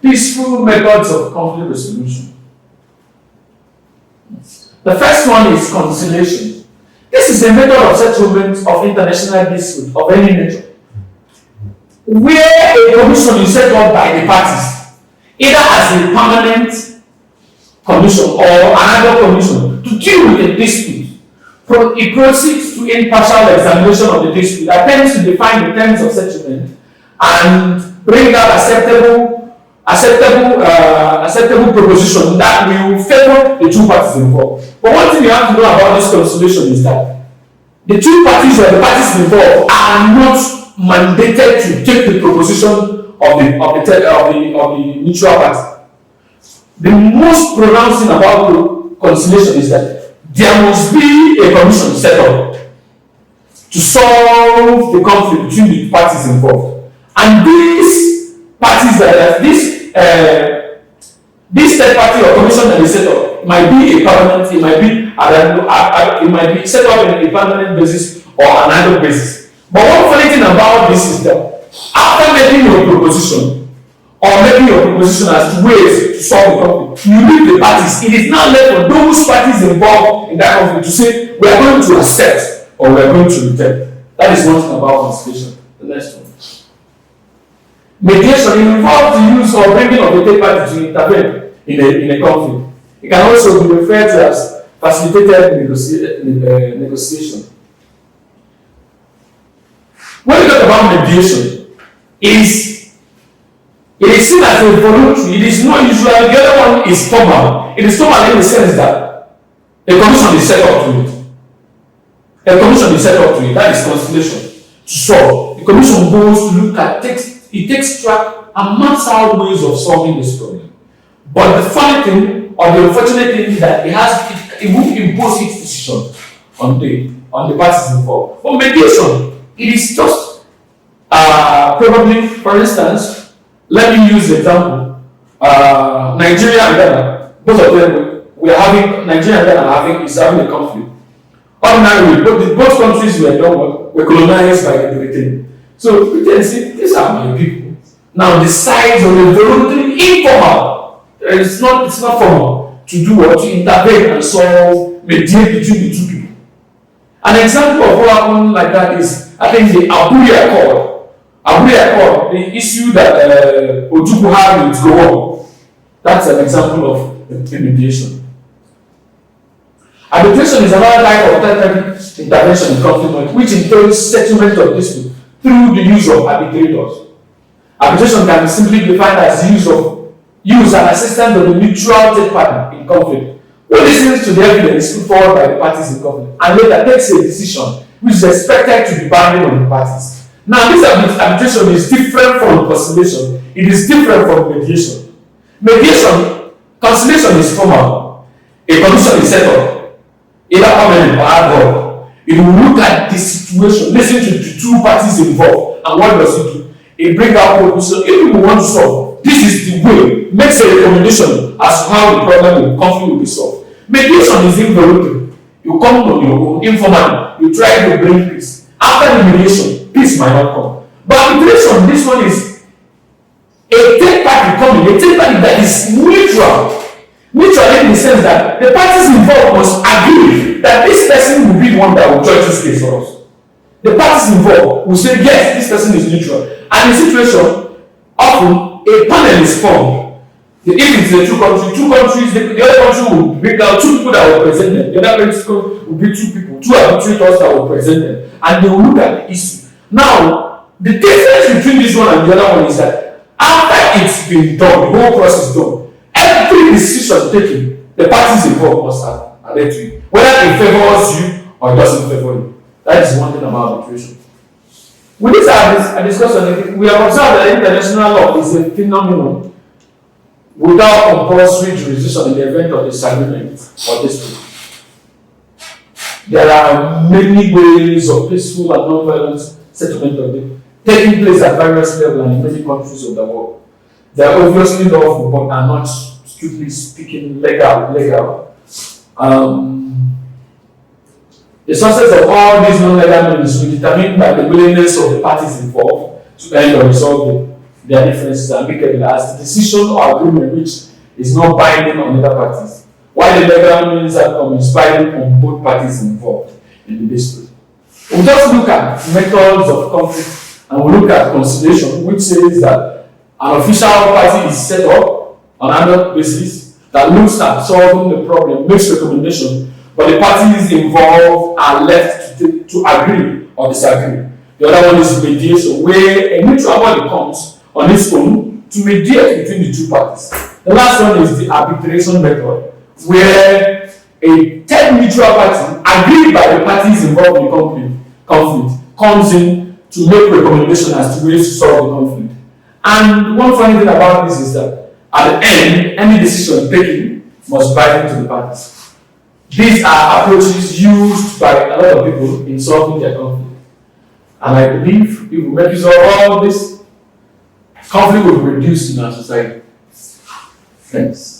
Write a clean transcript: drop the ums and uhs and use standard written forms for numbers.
peaceful methods of conflict resolution. The first one is conciliation. This is a method of settlement of international dispute of any nature, where a commission is set up by the parties, either as a permanent commission or another commission, to deal with a dispute. It proceeds to impartial examination of the dispute, attempts to define the terms of settlement, and bring out acceptable proposition that will favor the two parties involved. But one thing you have to know about this conciliation is that the two parties or the parties involved are not mandated to take the proposition of the mutual party. The most pronounced thing about conciliation is that there must be a commission set up to solve the conflict between the parties involved, and these parties this third party or commission that is set up might be a permanent, it might be set up on a permanent basis or another basis. But one funny thing about this is that after making your proposition or making your proposition as to ways to solve the conflict, you leave the parties. It is now left for those parties involved in that conflict to say, we are going to accept or we are going to reject. That is one thing about conciliation. The next one. Mediation involves the use or bringing of a third party to intervene in a conflict. It can also be referred to as facilitated negotiation. When we talk about mediation, it is seen as a voluntary. It is not usually, the other one is formal. It is formal in the sense that a commission is set up to it. That is conciliation. To solve. The commission goes to look at, it takes track and maps out ways of solving this problem. But the funny thing, or the unfortunate thing, is that it will impose its decision on the parties involved. For mediation, it is just probably, for instance, let me use the example. Nigeria and Ghana, both of them, Nigeria and Ghana is having a conflict. Ordinarily, both countries were colonized by the Britain. So Britain said, these are my people. Now decide on a voluntary, informal, it's not formal, to do what? To intervene and solve, mediate between the two people. An example of what happened like that is, I think, the Abuja Accord, the issue that Ojukwu had with Gowon. That's an example of mediation. Arbitration is another type of third-party intervention in conflict, which entails settlement of dispute through the use of arbitrators. Arbitration can be simply defined as use and assistance of the mutual third party in conflict, who listens to the evidence put forward by the parties in conflict and later takes a decision which is expected to be binding on the parties. Now, this arbitration is different from conciliation. It is different from mediation. Conciliation is formal. A commission is set up, either permanent or ad hoc. It will look at the situation, listen to the two parties involved, and what does it do? It brings out proposal. If people want to solve, this is the way, makes a recommendation as to how the problem will conflict will be solved. Mediation is involuntary. You come on your own, informally, you try to bring peace. After the mediation, peace might not come. But arbitration, this one is a third party coming, a third party that is neutral. Neutral in the sense that the parties involved must agree that this person will be the one that will judge this case for us. The parties involved will say, yes, this person is neutral. And in the situation, often a panel is formed. If it's the two countries, the other country will bring out two people that will present them. The other country will be two arbitrators that will present them. And they will look at the issue. Now, the difference between this one and the other one is that after it's been done, the whole process is done, every decision taken, the parties involved must adhere to it. Whether it favors you or it doesn't favor you. That is one thing about arbitration. With this discussion, we have observed that international law is a phenomenon without compulsory jurisdiction in the event of disagreement or dispute. There are many ways of peaceful and non-violent settlement of it taking place at various levels and in many countries of the world. They are obviously lawful but are not, strictly speaking, legal. The success of all these non-legal means will be determined by the willingness of the parties involved to end or resolve their differences amicably as the decision or agreement which is not binding on other parties, while the legal means outcome is binding on both parties involved in the dispute. We'll just look at methods of conflict and we'll look at conciliation, which says that an official party is set up on an ad hoc basis that looks at solving the problem, makes recommendation, but the parties involved are left to agree or disagree. The other one is mediation, where a neutral body comes on its own to mediate between the two parties. The last one is the arbitration method, where a third neutral party, agreed by the parties involved in the conflict, comes in to make recommendations as to ways to solve the conflict. And one funny thing about this is that at the end, any decision taken must bind to the parties. These are approaches used by a lot of people in solving their conflict. And I believe if we make use of all this, conflict will be reduced in our society. Thanks.